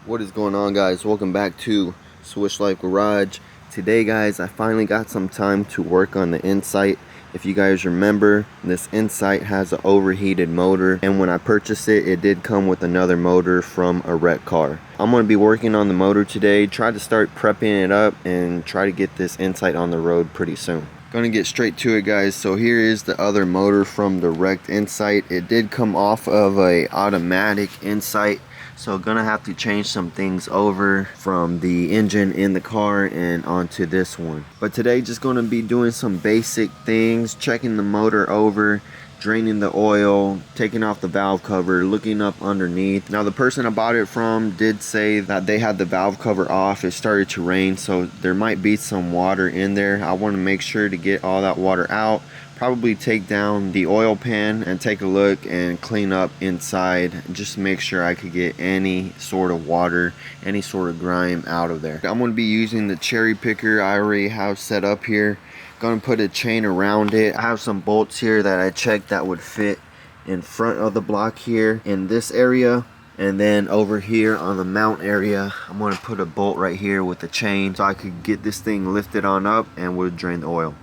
What is going on, guys? Welcome back to Swish Life Garage. Today, guys, I finally got some time to work on the Insight. If you guys remember, this Insight has an overheated motor, and when I purchased it, it did come with another motor from a wrecked car. I'm going to be working on the motor today, try to start prepping it up and try to get this Insight on the road pretty soon. Gonna get straight to it, guys. So here is the other motor from the wrecked Insight. It did come off of a automatic Insight, so gonna have to change some things over from the engine in the car and onto this one. But today just gonna be doing some basic things, checking the motor over, draining the oil, taking off the valve cover, looking up underneath. Now the person I bought it from did say that they had the valve cover off. It started to rain, so there might be some water in there. I want to make sure to get all that water out. Probably take down the oil pan and take a look and clean up inside, just make sure I could get any sort of water, any sort of grime out of there. I'm going to be using the cherry picker I already have set up here. Gonna put a chain around it. I have some bolts here that I checked that would fit in front of the block here in this area, and then over here on the mount area I'm going to put a bolt right here with a chain so I could get this thing lifted on up and would drain the oil.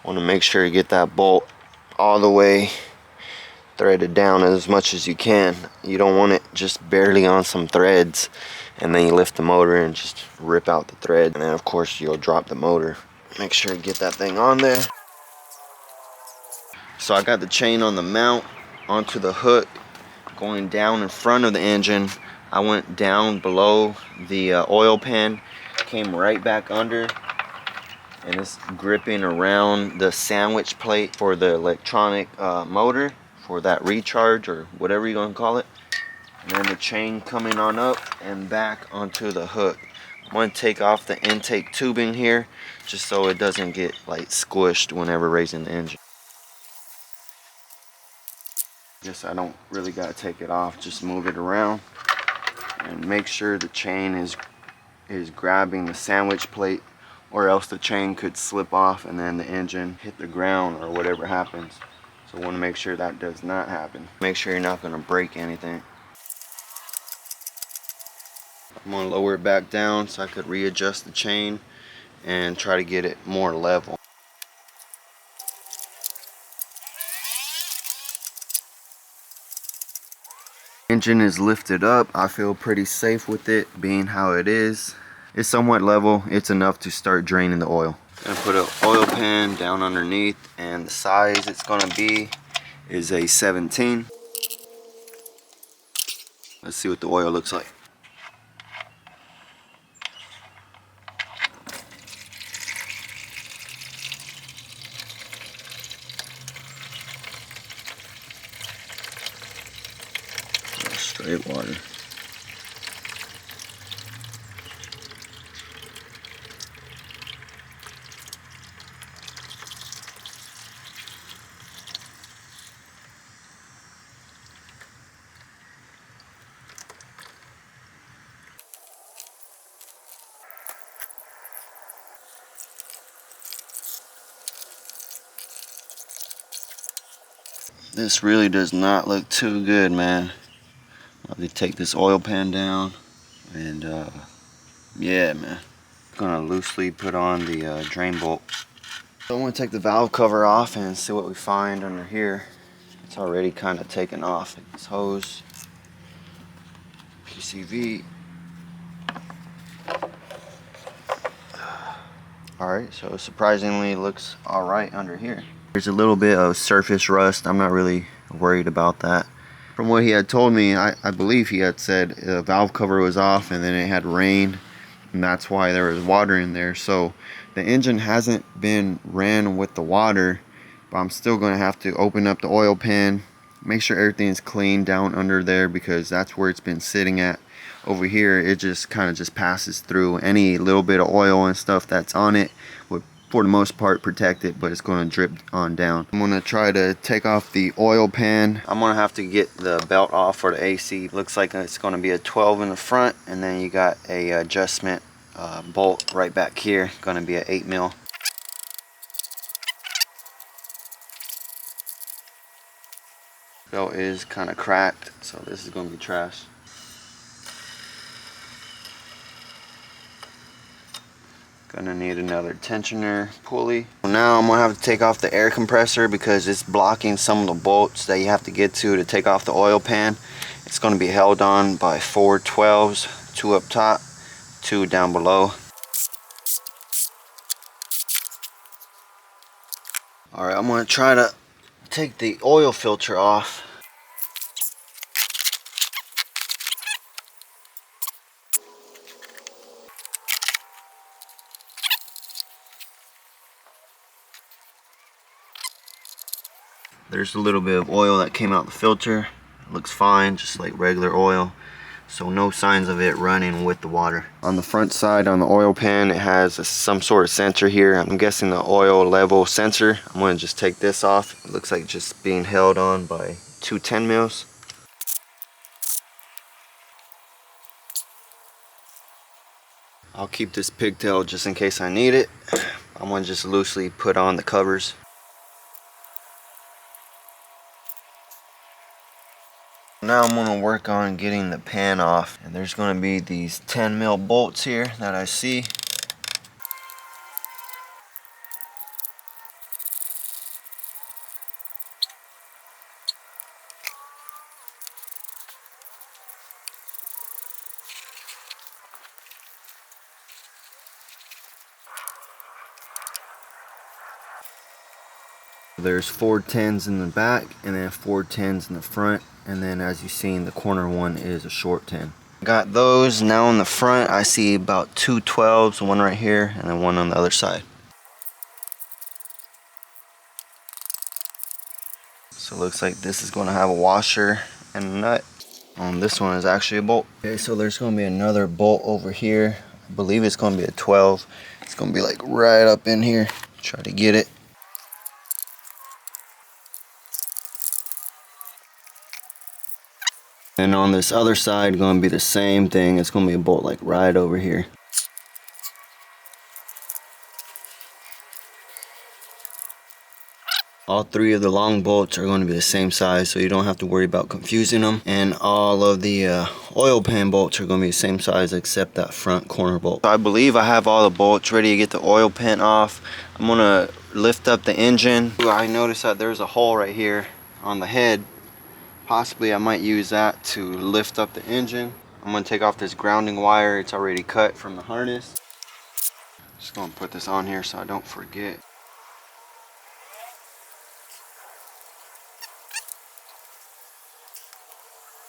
Want to make sure you get that bolt all the way threaded down as much as you can. You don't want it just barely on some threads and then you lift the motor and just rip out the thread, and then of course you'll drop the motor. Make sure you get that thing on there. So I got the chain on the mount onto the hook going down in front of the engine. I went down below the oil pan, came right back under, and it's gripping around the sandwich plate for the electronic motor, for that recharge or whatever you're gonna call it. And then the chain coming on up and back onto the hook. I'm going to take off the intake tubing here just so it doesn't get like squished whenever raising the engine. Guess I don't really got to take it off, just move it around and make sure the chain is grabbing the sandwich plate, or else the chain could slip off and then the engine hit the ground or whatever happens. So I want to make sure that does not happen. Make sure you're not going to break anything. I'm going to lower it back down so I could readjust the chain and try to get it more level. Engine is lifted up. I feel pretty safe with it being how it is. It's somewhat level. It's enough to start draining the oil. Gonna put an oil pan down underneath, and the size it's gonna be is a 17. Let's see what the oil looks like. Straight water. This really does not look too good, man. Let me take this oil pan down, and yeah, man. I'm gonna loosely put on the drain bolt. So I'm gonna take the valve cover off and see what we find under here. It's already kind of taken off. This hose, PCV. Alright, so it surprisingly looks alright under here. There's a little bit of surface rust. I'm not really worried about that. From what he had told me, I believe he had said the valve cover was off and then it had rained, and that's why there was water in there. So the engine hasn't been ran with the water, but I'm still going to have to open up the oil pan, make sure everything's clean down under there, because that's where it's been sitting at. Over here it just kind of just passes through. Any little bit of oil and stuff that's on it would for the most part protect it, but it's going to drip on down. I'm going to try to take off the oil pan. I'm going to have to get the belt off for the AC. Looks like it's going to be a 12 in the front, and then you got a adjustment bolt right back here, going to be an 8 mil. belt is kind of cracked, so this is going to be trash. Gonna need another tensioner pulley. Now I'm gonna have to take off the air compressor because it's blocking some of the bolts that you have to get to take off the oil pan. It's gonna be held on by 4 12s, 2 up top, 2 down below. Alright, I'm gonna try to take the oil filter off. There's a little bit of oil that came out the filter. It looks fine, just like regular oil. So no signs of it running with the water. On the front side on the oil pan, it has some sort of sensor here. I'm guessing the oil level sensor. I'm gonna just take this off. It looks like just being held on by 2 10 mils. I'll keep this pigtail just in case I need it. I'm gonna just loosely put on the covers. Now I'm going to work on getting the pan off, and there's going to be these 10 mil bolts here that I see. There's 4 10s in the back and then 4 10s in the front, and then as you've seen, the corner one is a short 10. Got those. Now in the front I see about 2 12s, one right here and then one on the other side. So it looks like this is going to have a washer and a nut. This one is actually a bolt. Okay, so there's going to be another bolt over here. I believe it's going to be a 12. It's going to be like right up in here. Try to get it. And on this other side, going to be the same thing. It's going to be a bolt like right over here. All 3 of the long bolts are going to be the same size, so you don't have to worry about confusing them. And all of the oil pan bolts are going to be the same size except that front corner bolt. So I believe I have all the bolts ready to get the oil pan off. I'm going to lift up the engine. I noticed that there's a hole right here on the head. Possibly I might use that to lift up the engine. I'm going to take off this grounding wire. It's already cut from the harness. Just going to put this on here so I don't forget.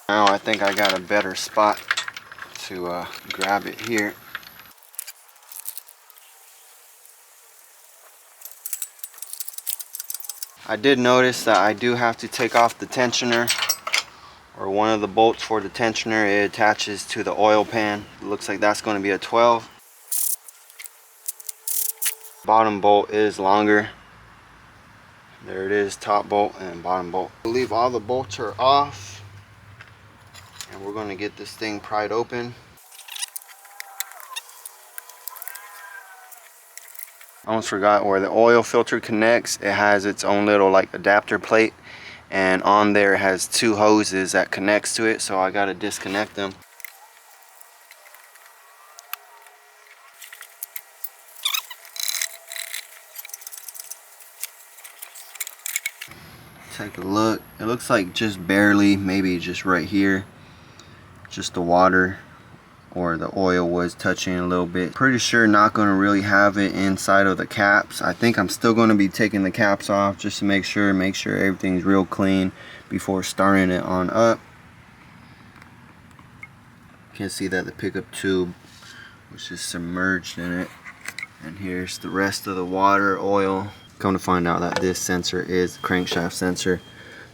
Now I think I got a better spot to grab it here. I did notice that I do have to take off the tensioner, or one of the bolts for the tensioner. It attaches to the oil pan. It looks like that's going to be a 12. Bottom bolt is longer. There it is, top bolt and bottom bolt. I believe all the bolts are off. And we're going to get this thing pried open. I almost forgot where the oil filter connects. It has its own little like adapter plate, and on there it has 2 hoses that connects to it, so I got to disconnect them. Take a look. It looks like just barely, maybe just right here, just the water or the oil was touching a little bit. Pretty sure not going to really have it inside of the caps. I think I'm still going to be taking the caps off just to make sure everything's real clean before starting it on up. You can see that the pickup tube was just submerged in it, and here's the rest of the water, oil. Come to find out that this sensor is the crankshaft sensor,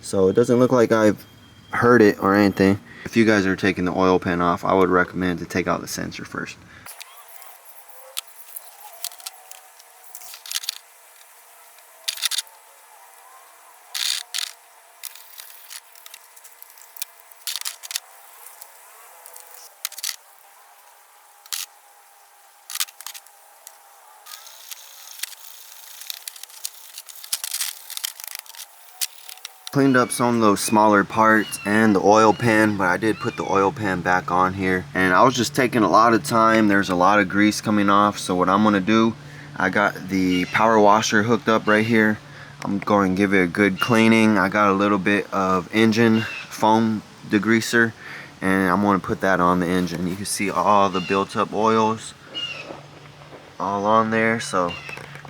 so it doesn't look like I've hurt it or anything. If you guys are taking the oil pan off, I would recommend to take out the sensor first. Cleaned up some of those smaller parts and the oil pan, but I did put the oil pan back on here. And I was just taking a lot of time. There's a lot of grease coming off. So what I'm gonna do, I got the power washer hooked up right here. I'm going to give it a good cleaning. I got a little bit of engine foam degreaser, and I'm going to put that on the engine. You can see all the built up oils all on there. So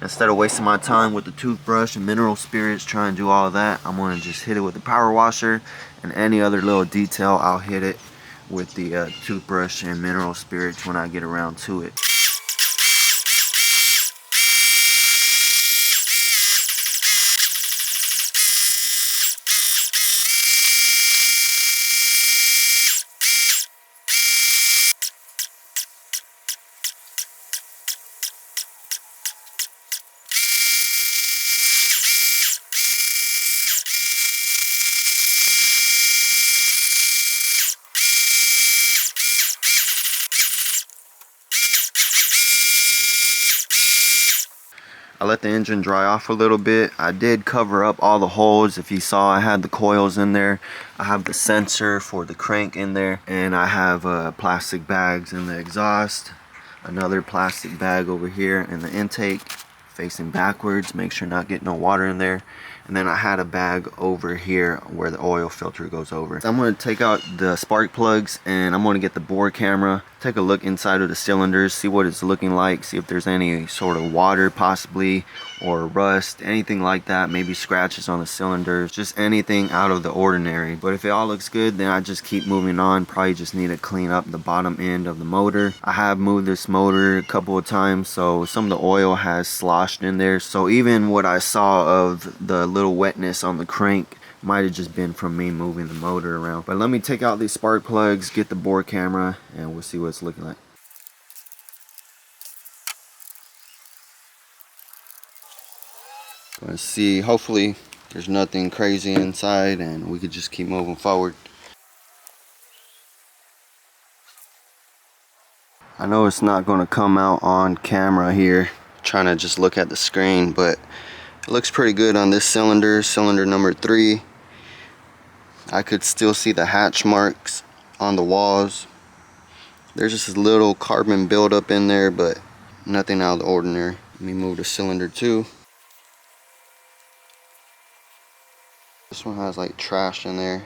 instead of wasting my time with the toothbrush and mineral spirits trying to do all of that, I'm going to just hit it with the power washer, and any other little detail I'll hit it with the toothbrush and mineral spirits when I get around to it. I let the engine dry off a little bit. I did cover up all the holes. If you saw, I had the coils in there. I have the sensor for the crank in there, and I have plastic bags in the exhaust. Another plastic bag over here in the intake, facing backwards. Make sure not get no water in there. And then I had a bag over here where the oil filter goes over. So I'm going to take out the spark plugs, and I'm going to get the bore camera, take a look inside of the cylinders, see what it's looking like, see if there's any sort of water possibly, or rust, anything like that, maybe scratches on the cylinders, just anything out of the ordinary. But if it all looks good, then I just keep moving on. Probably just need to clean up the bottom end of the motor. I have moved this motor a couple of times, so some of the oil has sloshed in there. So even what I saw of the little wetness on the crank might have just been from me moving the motor around. But let me take out these spark plugs, get the bore camera, and we'll see what it's looking like. Let's see, hopefully there's nothing crazy inside and we could just keep moving forward. I know it's not going to come out on camera here, trying to just look at the screen, but it looks pretty good on this cylinder, cylinder number 3. I could still see the hatch marks on the walls. There's just a little carbon buildup in there, but nothing out of the ordinary. Let me move to cylinder 2. This one has like trash in there.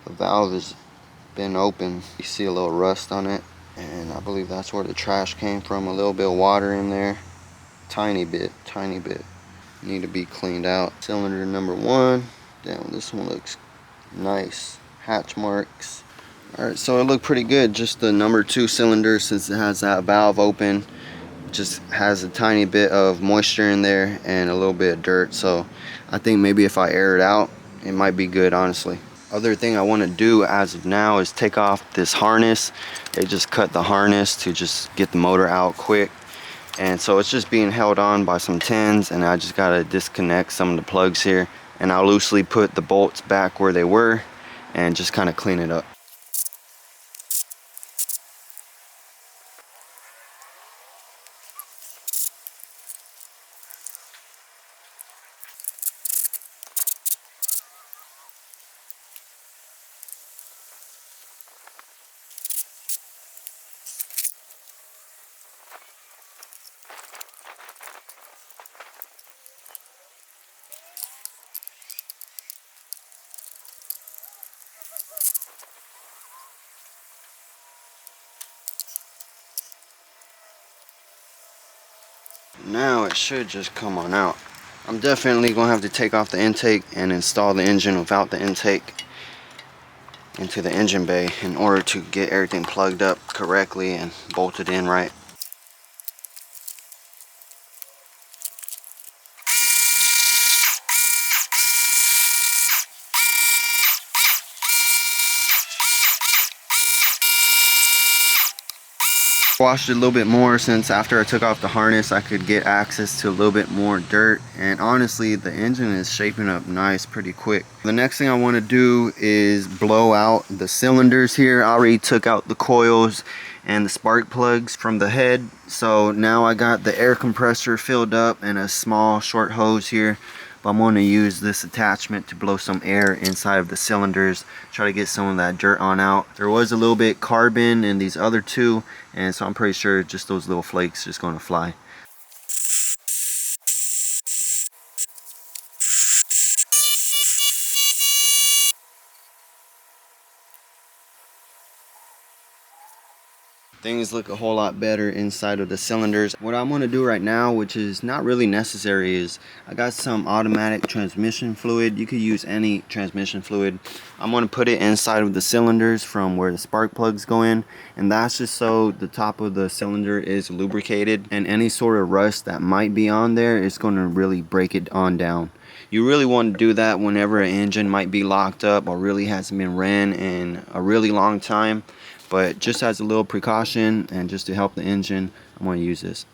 The valve has been open. You see a little rust on it, and I believe that's where the trash came from. A little bit of water in there. Tiny bit. Need to be cleaned out. Cylinder number 1. Damn, this one looks nice. Hatch marks. Alright, so it looked pretty good. Just the number 2 cylinder, since it has that valve open, just has a tiny bit of moisture in there and a little bit of dirt. So I think maybe if I air it out, it might be good, honestly. Other thing I want to do as of now is take off this harness. They just cut the harness to just get the motor out quick. And so it's just being held on by some tins, and I just got to disconnect some of the plugs here. And I'll loosely put the bolts back where they were and just kind of clean it up. Now it should just come on out. I'm definitely going to have to take off the intake and install the engine without the intake into the engine bay in order to get everything plugged up correctly and bolted in right. Washed it a little bit more, since after I took off the harness I could get access to a little bit more dirt, and honestly the engine is shaping up nice pretty quick. The next thing I want to do is blow out the cylinders here. I already took out the coils and the spark plugs from the head, so now I got the air compressor filled up and a small short hose here. but I'm going to use this attachment to blow some air inside of the cylinders, try to get some of that dirt on out. There was a little bit carbon in these other two, and so I'm pretty sure just those little flakes just going to fly. Things look a whole lot better inside of the cylinders. What I'm going to do right now, which is not really necessary, is I got some automatic transmission fluid. You could use any transmission fluid. I'm going to put it inside of the cylinders from where the spark plugs go in, and that's just so the top of the cylinder is lubricated, and any sort of rust that might be on there is going to really break it on down. You really want to do that whenever an engine might be locked up or really hasn't been ran in a really long time. But just as a little precaution and just to help the engine, I'm going to use this.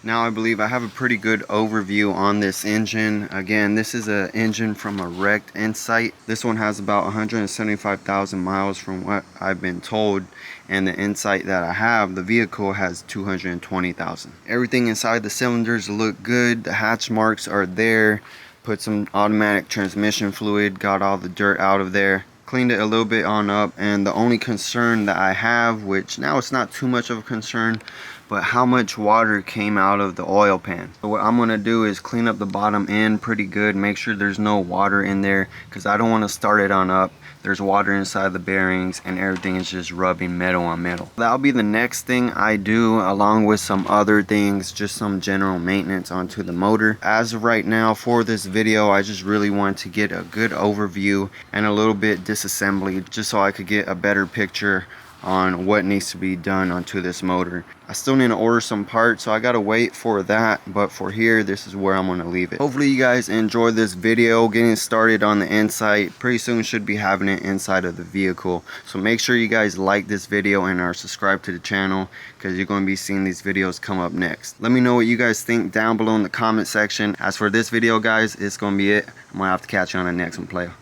Now I believe I have a pretty good overview on this engine. Again, this is an engine from a wrecked Insight. This one has about 175,000 miles from what I've been told, and the Insight that I have, the vehicle, has 220,000. Everything inside the cylinders look good. The hatch marks are there. Put some automatic transmission fluid, got all the dirt out of there, cleaned it a little bit on up, and the only concern that I have, which now it's not too much of a concern, but how much water came out of the oil pan. So what I'm going to do is clean up the bottom end pretty good, make sure there's no water in there, because I don't want to start it on up. There's water inside the bearings and everything is just rubbing metal on metal. That'll be the next thing I do, along with some other things, just some general maintenance onto the motor. As of right now, for this video, I just really want to get a good overview and a little bit disassembly, just so I could get a better picture on what needs to be done onto this motor. I still need to order some parts, so I gotta wait for that, but for here, this is where I'm gonna leave it. Hopefully you guys enjoyed this video, getting started on the Insight. Pretty soon should be having it inside of the vehicle, so make sure you guys like this video and are subscribed to the channel, because you're going to be seeing these videos come up next. Let me know what you guys think down below in the comment section. As for this video, guys, it's gonna be it. I'm gonna have to catch you on the next one, player.